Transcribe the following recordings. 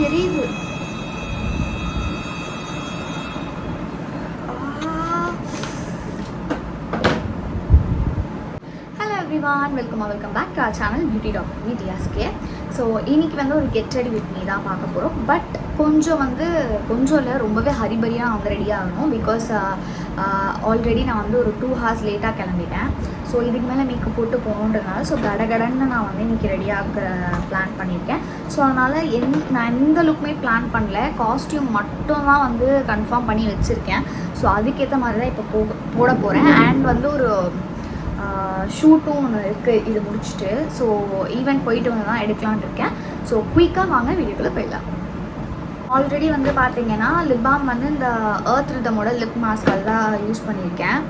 எரியுது. Hello everyone, welcome back to our channel beauty doctor with DSK. So இன்றைக்கி வந்து ஒரு கெட் ரெடி வித் மீ தான் பார்க்க போகிறோம். பட் கொஞ்சம் இல்லை, ரொம்பவே ஹரிபரியாக வந்து ரெடி ஆகணும். பிகாஸ் ஆல்ரெடி நான் வந்து ஒரு 2 hours லேட்டாக கிளம்பிட்டேன். ஸோ இதுக்கு மேலே மேக்கப் போட்டு போகணுன்றதுனால ஸோ கடகடன்னு நான் வந்து இன்றைக்கி ரெடியாக பிளான் பண்ணியிருக்கேன். ஸோ அதனால் நான் எந்த லுக்குமே பிளான் பண்ணல. காஸ்டியூம் மட்டும் தான் வந்து கன்ஃபார்ம் பண்ணி வச்சுருக்கேன். ஸோ அதுக்கேற்ற மாதிரி தான் இப்போ போட போகிறேன். அண்ட் வந்து ஒரு ஷூட்டும் ஒன்று இருக்குது. இது முடிச்சுட்டு ஸோ ஈவெண்ட் போயிட்டு வந்து தான் எடுக்கலான்னு இருக்கேன். ஸோ குயிக்காக வாங்க வீடியோக்குள்ளே போயிடலாம். ஆல்ரெடி வந்து பார்த்தீங்கன்னா லிப் பாம் வந்து இந்த எர்த் ரிதமோட லிப் மாஸ்க் தான் யூஸ் பண்ணியிருக்கேன்.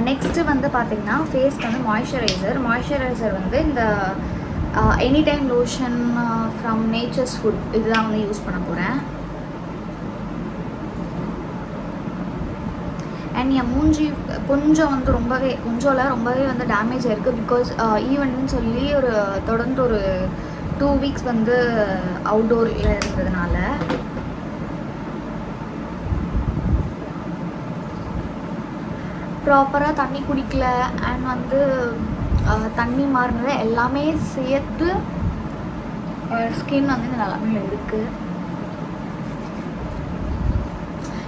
நெக்ஸ்ட்டு வந்து பார்த்திங்கன்னா ஃபேஸ்க்கு வந்து மாய்ஸ்சரைசர் வந்து இந்த any time lotion from nature's food இதுதான் வந்து யூஸ் பண்ண போகிறேன். அண்ட் என் மூஞ்சி கொஞ்சம் வந்து ரொம்பவே வந்து டேமேஜ் ஆகிருக்கு. பிகாஸ் ஈவெண்ட்னு சொல்லி தொடர்ந்து ஒரு 2 weeks வந்து அவுட்டோரில் இருந்ததுனால ப்ராப்பராக தண்ணி குடிக்கல. அண்ட் வந்து தண்ணி மாறினது எல்லாமே சேர்த்து ஸ்கின் வந்து இந்த நிலமையில் இருக்குது.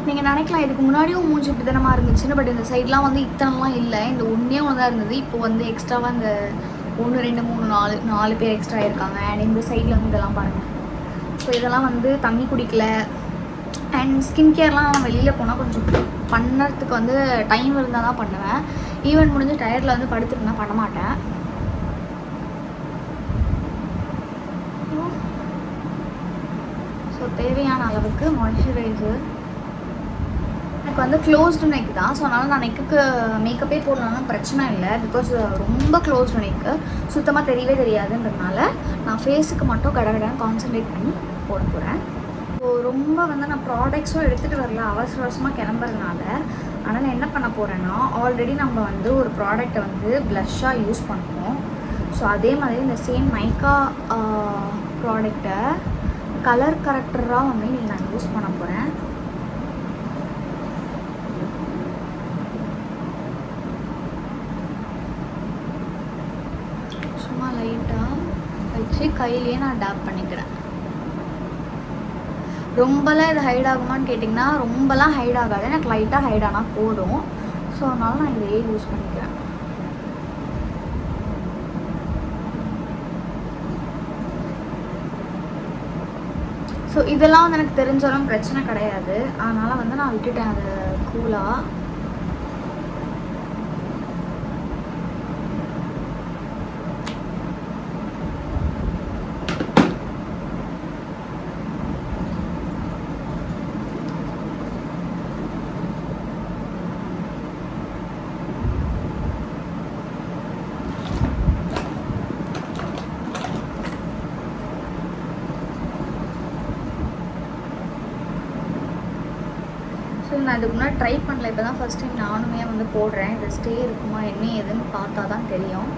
நீங்கள் நினைக்கலாம் இதுக்கு முன்னாடியும் மூஞ்சி இப்படி தானமாக இருந்துச்சுன்னு. பட் இந்த சைட்லாம் வந்து இத்தனைலாம் இல்லை. இந்த ஒன்றே ஒன்று தான் இருந்தது. இப்போ வந்து எக்ஸ்ட்ராவாக இந்த 1 2 3 4 பேர் எக்ஸ்ட்ரா இருக்காங்க. அண்ட் இந்த சைடில் வந்து இதெல்லாம் பாருங்கள். ஸோ இதெல்லாம் வந்து தண்ணி குடிக்கல. அண்ட் ஸ்கின் கேர்லாம் வெளியில் போனால் கொஞ்சம் பண்ணுறதுக்கு வந்து டைம் இருந்தால் தான் பண்ணுவேன். ஈவெண்ட் முடிஞ்சு டயர்டில் வந்து படுத்துட்டுனா பண்ண மாட்டேன். ஸோ தேவையான அளவுக்கு மாய்ஸ்சரைசர். எனக்கு வந்து க்ளோஸ்டு நெக் தான். ஸோ அதனால் நான் நெக்குக்கு மேக்கப்பே போடணும்னா பிரச்சனை இல்லை. பிகாஸ் ரொம்ப க்ளோஸ்டு நெக்கு சுத்தமாக தெரியவே தெரியாதுன்றதுனால நான் ஃபேஸுக்கு மட்டும் கடகடன்னு கான்சன்ட்ரேட் பண்ணி போட போகிறேன். ஸோ ரொம்ப வந்து நான் ப்ராடக்ட்ஸும் எடுத்துகிட்டு வரல, அவசரமாக கிளம்புறதுனால. அதனால் என்ன பண்ண போகிறேன்னா, ஆல்ரெடி நம்ம வந்து ஒரு ப்ராடக்டை வந்து ப்ளஷ்ஷாக யூஸ் பண்ணுவோம். ஸோ அதே மாதிரி இந்த சேம் மைக்கா ப்ராடக்டை கலர் கரெக்டராக வந்து இன்றைக்கி நான் யூஸ் பண்ண போகிறேன். சும்மா லைட்டாக வச்சு கையிலேயே நான் டேப் பண்ணிக்கிறேன். ரொம்பலாம் இது ஹைட் ஆகுமான்னு கேட்டிங்கன்னா ரொம்பலாம் ஹைட் ஆகாது. எனக்கு லைட்டாக ஹைட் ஆனால் போதும். ஸோ அதனால நான் இதையே யூஸ் பண்ணிக்கிறேன். ஸோ இதெல்லாம் வந்து எனக்கு தெரிஞ்சாலும் பிரச்சனை கிடையாது. அதனால் வந்து நான் விட்டுட்டேன் அது கூலாக. ஸோ நான் இதுக்கு முன்னாடி ட்ரை பண்ணல. இப்போ தான் ஃபஸ்ட் டைம் நானுமே வந்து போடுறேன். இது ஸ்டே இருக்குமா என்ன ஏதுன்னு பார்த்தா தான் தெரியும்.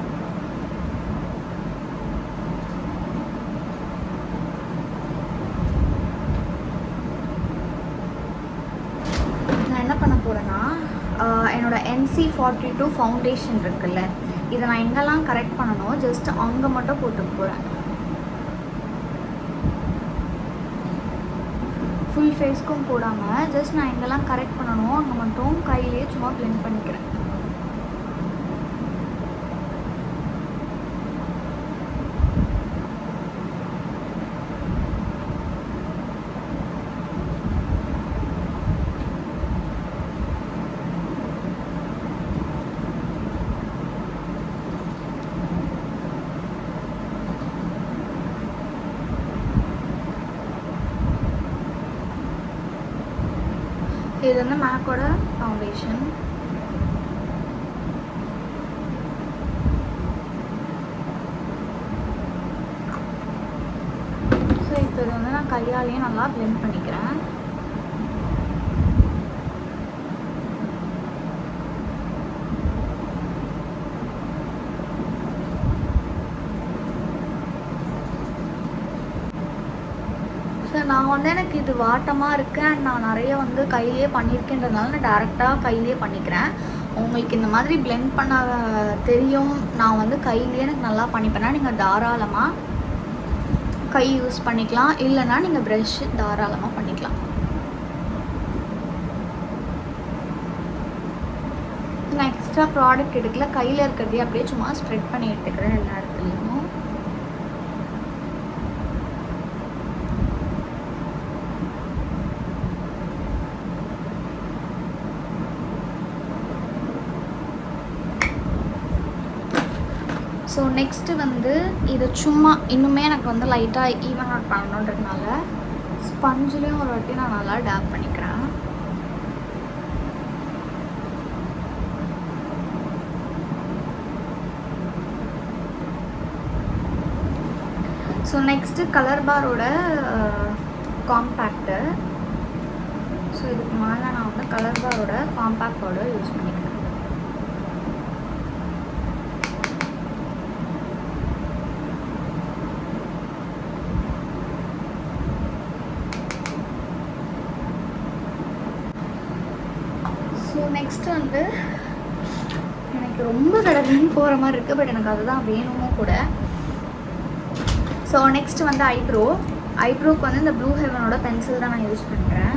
நான் என்ன பண்ண போகிறேன்னா, என்னோடய NC42 ஃபவுண்டேஷன் இருக்குல்ல, இதை நான் எங்கெல்லாம் கரெக்ட் பண்ணணும் ஜஸ்ட் அங்கே மட்டும் போட்டு போகிறேன். ஃபுல் ஃபேஸ்க்கும் போடாமல் ஜஸ்ட் நான் எங்கெல்லாம் கரெக்ட் பண்ணணும் அங்கே மட்டும் கையிலேயே சும்மா பிளெண்ட் பண்ணிக்கிறேன். இது வந்து மேக்கோட ஃபவுண்டேஷன். ஸோ இப்போ இது வந்து நான் கையாலேயே நல்லா பிளெண்ட் பண்ணிக்கிறேன். நான் வந்து எனக்கு இது வாட்டமாக இருக்கேன் அண்ட் நான் நிறைய வந்து கையிலேயே பண்ணியிருக்கேன்றதுனால நான் டேரெக்டாக கையிலேயே பண்ணிக்கிறேன். உங்களுக்கு இந்த மாதிரி பிளெண்ட் பண்ண தெரியும், நான் வந்து கையிலேயே எனக்கு நல்லா பண்ணிப்பேன்னா நீங்கள் தாராளமாக கை யூஸ் பண்ணிக்கலாம், இல்லைனா நீங்கள் ப்ரஷ் தாராளமாக பண்ணிக்கலாம். நான் எக்ஸ்ட்ரா ப்ராடக்ட் எடுக்கல, கையில் இருக்கிறதே அப்படியே சும்மா ஸ்ப்ரெட் பண்ணி எடுத்துக்கிறேன் எல்லா இடத்துலையும். ஸோ நெக்ஸ்ட்டு வந்து இது சும்மா இன்னுமே எனக்கு வந்து லைட்டாக ஈவன் அவுட் பண்ணணுன்றதுனால ஸ்பஞ்சிலையும் ஒரு வாட்டி நான் நல்லா டேப் பண்ணிக்கிறேன். ஸோ நெக்ஸ்ட்டு கலர் பாரோட காம்பேக்டு. ஸோ இதுக்கு மேலே நான் வந்து கலர் பாரோட காம்பேக்ட் பவுடர் யூஸ் பண்ணிக்கிறேன். ஸோ நெக்ஸ்ட்டு வந்து எனக்கு ரொம்ப கடகடன்னு போகிற மாதிரி இருக்குது, பட் எனக்கு அதுதான் வேணுமோ கூட. ஸோ நெக்ஸ்ட்டு வந்து ஐப்ரோக்கு வந்து இந்த ப்ளூ ஹெவனோட பென்சில் தான் நான் யூஸ் பண்ணுறேன்.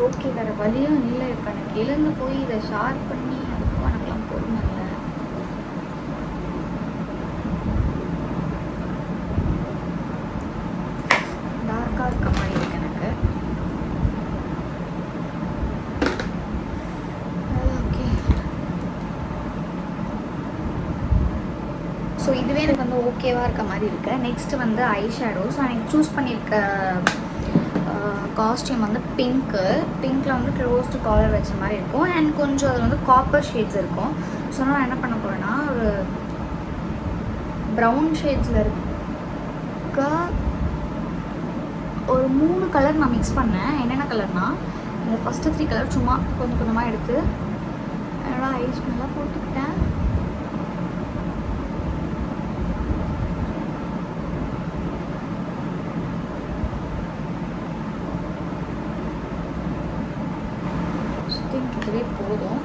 ஓகே, வேறு வழியும் இல்லை. இப்போ எனக்கு எழுந்து போய் இதை ஷார்ப் பண்ணி அதுக்கும் எனக்குலாம் பொறுமை இல்லை. டார்க்காக இருக்க மாதிரி இருக்கு எனக்கு. ஓகே, ஸோ இதுவே எனக்கு வந்து ஓகேவாக இருக்க மாதிரி இருக்குது. நெக்ஸ்ட்டு வந்து ஐ ஷேடோஸ். நான் எனக்கு சூஸ் பண்ணியிருக்க காஸ்டியூம் வந்து பிங்க்கில் வந்து க்ளோஸ் டு காலர் வச்ச மாதிரி இருக்கும் அண்ட் கொஞ்சம் அதில் வந்து காப்பர் ஷேட்ஸ் இருக்கும். ஸோ நான் என்ன பண்ண போகிறேன்னா ஒரு ப்ரௌன் ஷேட்ஸில் இருக்க ஒரு 3 கலர் நான் மிக்ஸ் பண்ணேன். என்னென்ன கலர்னால் இந்த ஃபஸ்ட்டு 3 கலர் சும்மா கொஞ்சம் கொஞ்சமாக எடுத்து என்னோட ஐஸ் மேலே போட்டுக்கிட்டேன். இதுவே போதும்.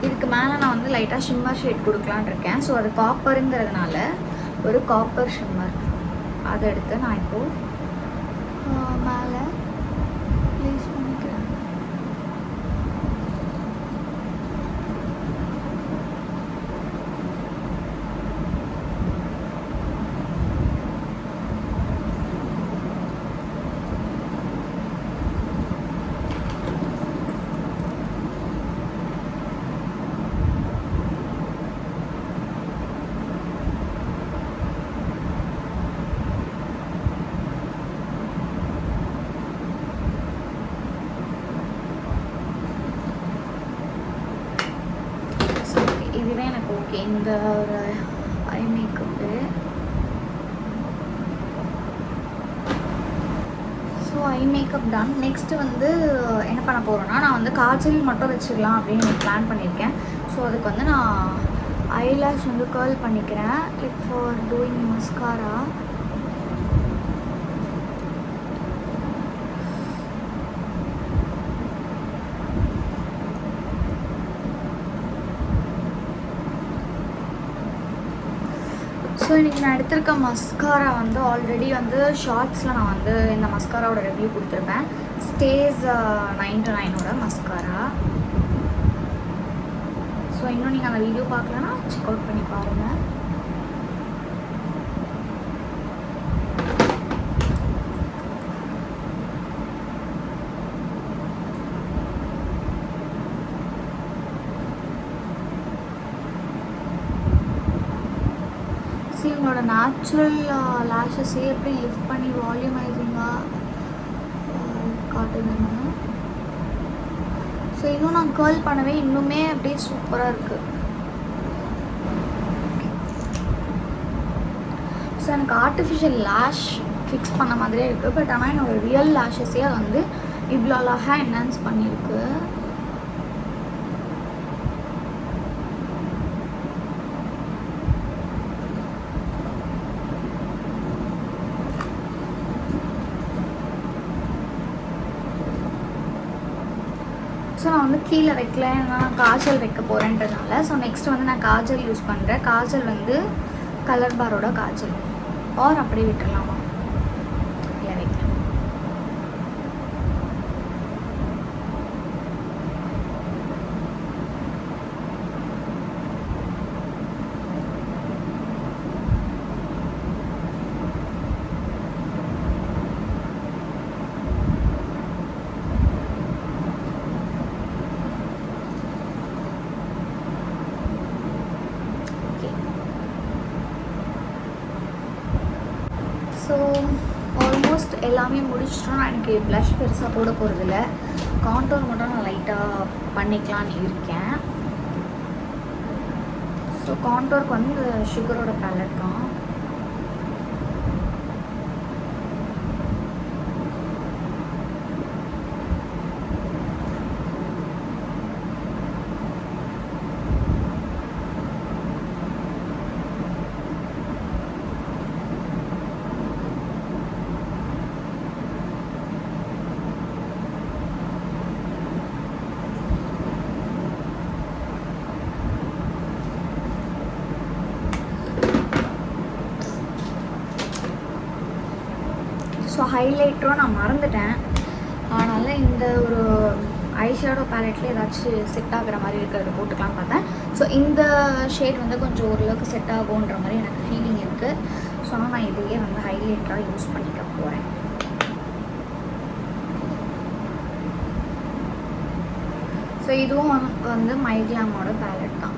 இதுக்கு மேலே நான் வந்து லைட்டாக ஷிம்மர் ஷேட் கொடுக்கலான்னு இருக்கேன். ஸோ அது காப்பருங்கிறதுனால ஒரு காப்பர் ஷிம்மர் அதை எடுத்து நான் இப்போது மேலே ப்ளேஸ் பண்ணிக்கிறேன். இதுவே எனக்கு ஓகே. இந்த ஒரு eye makeup. So eye makeup done. Next வந்து என்ன பண்ண போகிறேன்னா நான் வந்து காய்ச்சல் மட்டும் வச்சிடலாம் அப்படின்னு பிளான் பண்ணியிருக்கேன். ஸோ அதுக்கு வந்து நான் ஐலாஷ் வந்து கேர்ள் பண்ணிக்கிறேன். Like for doing mascara. So இன்றைக்கி நான் எடுத்திருக்க மஸ்காரா வந்து ஆல்ரெடி வந்து ஷார்ட்ஸில் நான் வந்து இந்த மஸ்காராவோட ரிவ்யூ கொடுத்துருப்பேன். Stay 9-9 mascara. ஸோ இன்னும் நீங்கள் அந்த வீடியோ பார்க்கலன்னா செக் அவுட் பண்ணி பாருங்கள். உங்களோட நேச்சுரல் லேஷஸே எப்படி லிஃப்ட் பண்ணி வால்யூமைசிங்காக காட்டுதுன்னு ஸோ இன்னும் நான் கேர்ள் பண்ணவே இன்னுமே அப்படியே சூப்பராக இருக்குது. ஸோ எனக்கு ஆர்டிஃபிஷியல் லேஷ் ஃபிக்ஸ் பண்ண மாதிரியே இருக்குது. பட் ஆனால் என்னோடய ரியல் லேஷஸே வந்து இவ்வளோ அழகாக என்ஹான்ஸ் பண்ணியிருக்கு. ஸோ நான் வந்து கீழே வைக்கல, நான் காஜல் வைக்க போகிறேன்றதுனால. ஸோ நெக்ஸ்ட் வந்து நான் காஜல் யூஸ் பண்ணுறேன். காஜல் வந்து கலர் பாரோட காஜல் ஆர் அப்படியே விட்டுடலாமா, இல்லை வைக்கிறேன். ஸோ ஆல்மோஸ்ட் எல்லாமே முடிச்சிட்டோம். நான் எனக்கு ப்ளஷ் பெருசாக போட போகிறதில்ல, கான்டோர் மட்டும் நான் லைட்டாக பண்ணிக்கலான்னு இருக்கேன். ஸோ கான்டோருக்கு வந்து சுகரோட பேலட் தான். ஸோ ஹைலைட்டரும் நான் மறந்துட்டேன், அதனால் இந்த ஒரு ஐஷேடோ பேலெட்டில் ஏதாச்சும் செட் ஆகிற மாதிரி இருக்கிறத போட்டுக்கலான்னு பார்த்தேன். ஸோ இந்த ஷேட் வந்து கொஞ்சம் ஓரளவுக்கு செட் ஆகுன்ற மாதிரி எனக்கு ஃபீலிங் இருக்குது. ஸோ ஆனால் நான் இதையே வந்து ஹைலைட்டராக யூஸ் பண்ணிக்க போகிறேன். ஸோ இதுவும் வந்து மைக்லாமோட பேலட் தான்.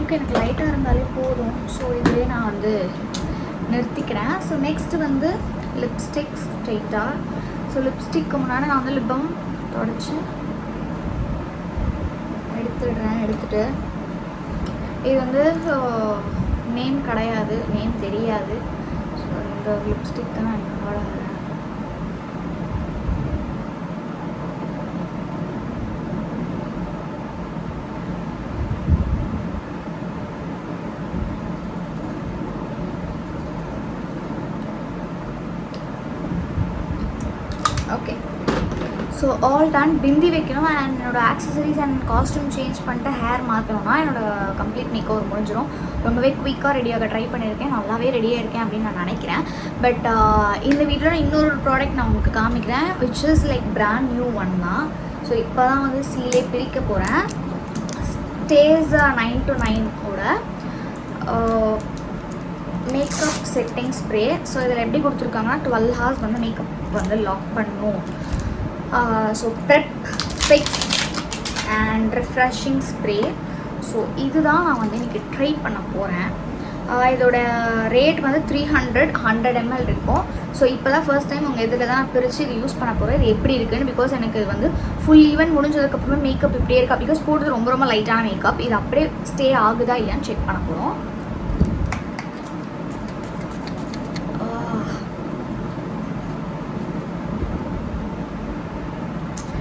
ஓகே, எனக்கு லைட்டாக இருந்தாலே போதும். ஸோ இதுவே நான் வந்து நிறுத்திக்கிறேன். ஸோ நெக்ஸ்ட்டு வந்து லிப்ஸ்டிக் ஸ்ட்ரெயிட்டாக. ஸோ லிப்ஸ்டிக்கு முன்னாடி நான் வந்து லிப்பம் தொடச்சி எடுத்துட்டு இது வந்து நேம் கிடையாது, நேம் தெரியாது. ஸோ இந்த லிப்ஸ்டிக் தான் நான் என்னோட ஓகே. So all done. பிந்தி வைக்கணும் அண்ட் என்னோட ஆக்சசரிஸ் அண்ட் காஸ்ட்யூம் சேஞ்ச் பண்ணிட்டு ஹேர் மாற்றணும்னா என்னோடய கம்ப்ளீட் மேக் ஓவர் முடிஞ்சிடும். ரொம்பவே குயிக்காக ரெடியாக ட்ரை பண்ணியிருக்கேன், நல்லாவே ரெடியாக இருக்கேன் அப்படின்னு நான் நினைக்கிறேன். பட் இந்த வீட்டில் இன்னொரு ப்ராடக்ட் நான் உங்களுக்கு காமிக்கிறேன், which is like brand new one தான். ஸோ இப்போ தான் வந்து சீலே பிரிக்க போகிறேன். Stay 9 to 9 makeup setting spray. So இதில் எப்படி கொடுத்துருக்காங்கன்னா 12 hours வந்து மேக்கப் வந்து லாக் பண்ணும். So prep fix and refreshing spray. So இதுதான் நான் வந்து இன்றைக்கி ட்ரை பண்ண போகிறேன். இதோட ரேட் வந்து 300 100 ml இருக்கும். ஸோ இப்போ தான் ஃபர்ஸ்ட் டைம் உங்கள் இதில் தான் பிரித்து இது யூஸ் பண்ண போகிறேன். இது எப்படி இருக்குன்னு, பிகாஸ் எனக்கு இது வந்து ஃபுல் ஈவென்ட் முடிஞ்சதுக்கப்புறமே மேக்கப் இப்படியே இருக்கா, பிகாஸ் போடுறது ரொம்ப ரொம்ப லைட்டான மேக்கப். இது அப்படியே ஸ்டே ஆகுதா இல்லையான்னு செக் பண்ண போகிறோம்.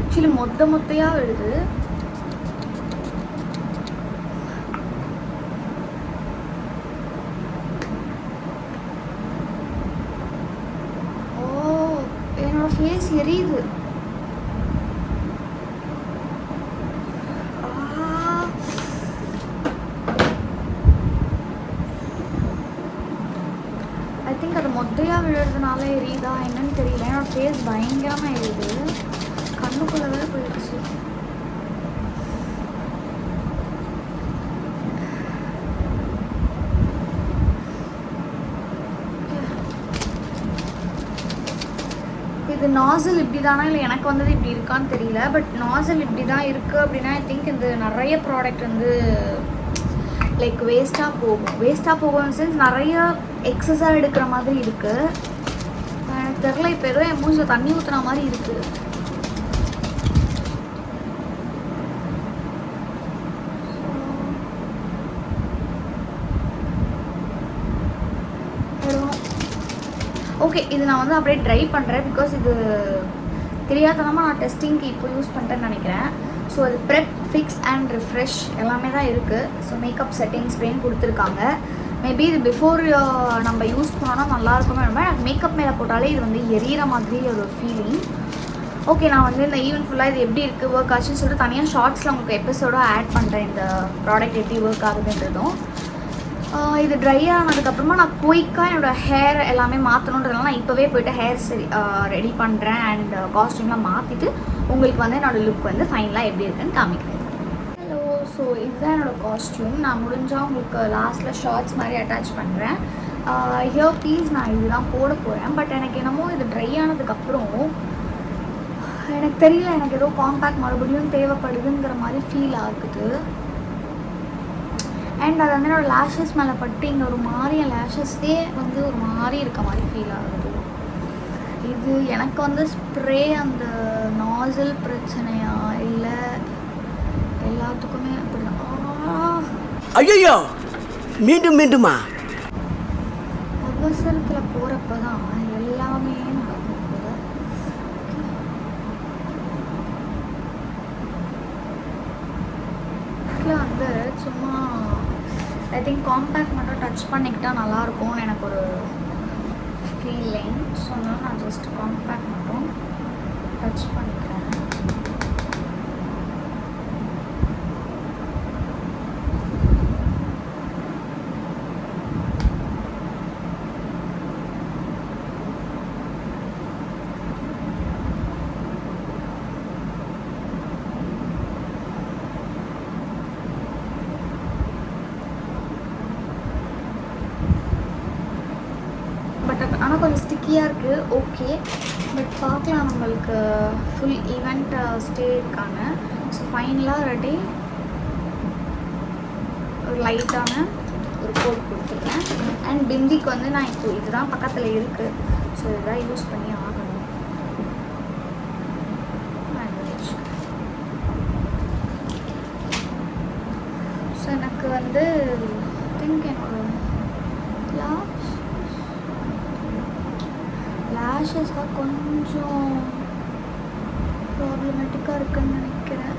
ஆக்சுவலி மொட்டையாக விழுது. என்னோட ஃபேஸ் எரியுது. ஐ திங்க் அது மொட்டையாக விழுறதுனால எரியுதா என்னன்னு தெரியல. என்னோட ஃபேஸ் பயங்கரமாக எரியுது, கண்ணுக்குள்ளவே போயிடுச்சு. இது நாசல் இப்படி தானா இல்லை எனக்கு வந்தது இப்படி இருக்கான்னு தெரியல. பட் நாசல் இப்படி தான் இருக்குது அப்படின்னா ஐ திங்க் இந்த நிறைய ப்ராடக்ட் வந்து லைக் வேஸ்ட்டாக போகும் சென்ஸ் நிறைய எக்ஸஸாக எடுக்கிற மாதிரி இருக்குது. எனக்கு தெரியல, இப்போ ஏதோ என் மூஞ்சில் தண்ணி ஊற்றுன மாதிரி இருக்குது. ஓகே, இது நான் வந்து அப்படியே ட்ரை பண்ணுறேன். பிகாஸ் இது தெரியாதனமாக நான் டெஸ்டிங்க்கு இப்போ யூஸ் பண்ணிட்டேன்னு நினைக்கிறேன். ஸோ அது ப்ரெப், ஃபிக்ஸ் அண்ட் ரிஃப்ரெஷ் எல்லாமே தான் இருக்குது. ஸோ மேக்கப் செட்டிங் ஸ்ப்ரேன்னு கொடுத்துருக்காங்க. மேபி இது பிஃபோர் நம்ம யூஸ் பண்ணோன்னா நல்லாயிருக்குமே. எனக்கு மேக்கப் மேலே போட்டாலே இது வந்து எரியிற மாதிரி ஒரு ஃபீலிங். ஓகே, நான் வந்து இந்த ஈவெண்ட் ஃபுல்லாக இது எப்படி இருக்குது ஒர்க் ஆச்சுன்னு சொல்லிட்டு தனியாக ஷார்ட்ஸில் உங்களுக்கு எபிசோடாக ஆட் பண்ணுறேன். இந்த ப்ராடக்ட் எப்படி ஒர்க் ஆகுதுன்றதும். இது ட்ரை ஆனதுக்கப்புறமா நான் குயிக்காக என்னோடய ஹேர் எல்லாமே மாற்றணுன்றதுனால நான் இப்போவே போய்ட்டு ஹேர் ரெடி பண்ணுறேன். அண்ட் காஸ்ட்யூம்லாம் மாற்றிட்டு உங்களுக்கு வந்து என்னோடய லுக் வந்து ஃபைனலாக எப்படி இருக்குன்னு காமிக்கிறேன். ஹலோ, ஸோ இதுதான் என்னோடய காஸ்ட்யூம். நான் முடிஞ்சால் உங்களுக்கு லாஸ்ட்டில் ஷார்ட்ஸ் மாதிரி அட்டாச் பண்ணுறேன். ஹியர் பீஸ் நான் இதுதான் போட போகிறேன். பட் எனக்கு என்னமோ இது ட்ரை ஆனதுக்கப்புறம் எனக்கு தெரியல, எனக்கு ஏதோ காம்பேக்ட் மறுபடியும் தேவைப்படுதுங்கிற மாதிரி ஃபீல் ஆகுது. அண்ட் அது வந்து என்னோடய லேஷஸ் மேலே பட்டு இங்கே ஒரு மாதிரி என் லேஷஸ்லேயே வந்து ஒரு மாதிரி இருக்க மாதிரி ஃபீல் ஆகுது. இது எனக்கு வந்து ஸ்ப்ரே அந்த நாசல் பிரச்சனையா இல்லை எல்லாத்துக்குமே அப்படிதான்? ஐயோ, மீண்டும் மீண்டுமா? அவசரத்தில் போகிறப்ப தான் எல்லாமே நடக்கும். வந்து சும்மா ஐ திங்க் காம்பேக்ட் மட்டும் டச் பண்ணிக்கிட்டால் நல்லாயிருக்கும்னு எனக்கு ஒரு ஃபீலிங். ஸோ அதனால் நான் ஜஸ்ட் காம்பேக்ட் மட்டும் டச் பண்ணிக்கிறேன். ஆனால் கொஞ்சம் ஸ்டிக்கியாக இருக்குது. ஓகே, பட் பார்க்கலாம். நம்மளுக்கு ஃபுல் ஈவெண்ட் ஸ்டே இருக்காங்க. ஸோ ஃபைனலாக ரெடி ஒரு லைட்டான ஒரு கோட் கொடுத்துருக்கேன். அண்ட் பிந்திக்கு வந்து நான் இப்போ இதுதான் பக்கத்தில் இருக்குது. ஸோ இதுதான் யூஸ் பண்ணி ஆகணும். ஸோ எனக்கு வந்து திங்க் என்னோட லேஷஸ் தான் கொஞ்சம் ப்ராப்ளமேட்டிக்காக இருக்குன்னு நினைக்கிறேன்.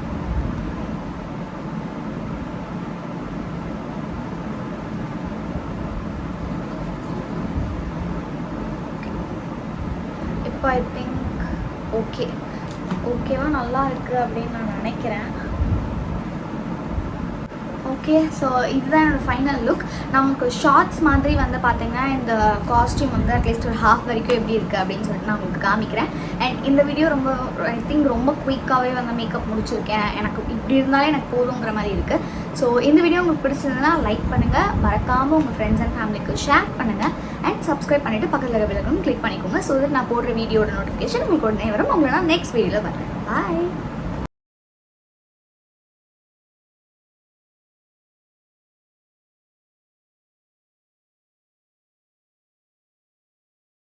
இப்போ ஐ திங்க் ஓகேவா நல்லா இருக்குது அப்படின்னு நான் நினைக்கிறேன். ஓகே, ஸோ இதுதான் என்னோடய ஃபைனல் லுக். நான் உங்களுக்கு ஷார்ட்ஸ் மாதிரி வந்து பார்த்தீங்கன்னா இந்த காஸ்ட்யூம் வந்து அட்லீஸ்ட் ஒரு ஹாஃப் வரைக்கும் எப்படி இருக்குது அப்படின்னு சொல்லிட்டு நான் உங்களுக்கு காமிக்கிறேன். அண்ட் இந்த வீடியோ ரொம்ப ஐ திங்க் ரொம்ப குயிக்காகவே வந்து மேக்கப் முடிச்சிருக்கேன். எனக்கு இப்படி இருந்தாலே எனக்கு போதுங்கிற மாதிரி இருக்குது. ஸோ இந்த வீடியோ உங்களுக்கு பிடிச்சிருந்ததுன்னா லைக் பண்ணுங்கள், மறக்காமல் உங்கள் ஃப்ரெண்ட்ஸ் அண்ட் ஃபேமிலிக்கு ஷேர் பண்ணுங்கள். அண்ட் சப்ஸ்கிரைப் பண்ணிவிட்டு பக்கத்தில் இருக்க பெல் ஐகானை கிளிக் பண்ணிக்கோங்க. ஸோ தட் நான் போடுற வீடியோட நோட்டிஃபிகேஷன் உங்களுக்கு உடனே வரும். உங்களை நான் நெக்ஸ்ட் வீடியோவில் வரேன். பாய்.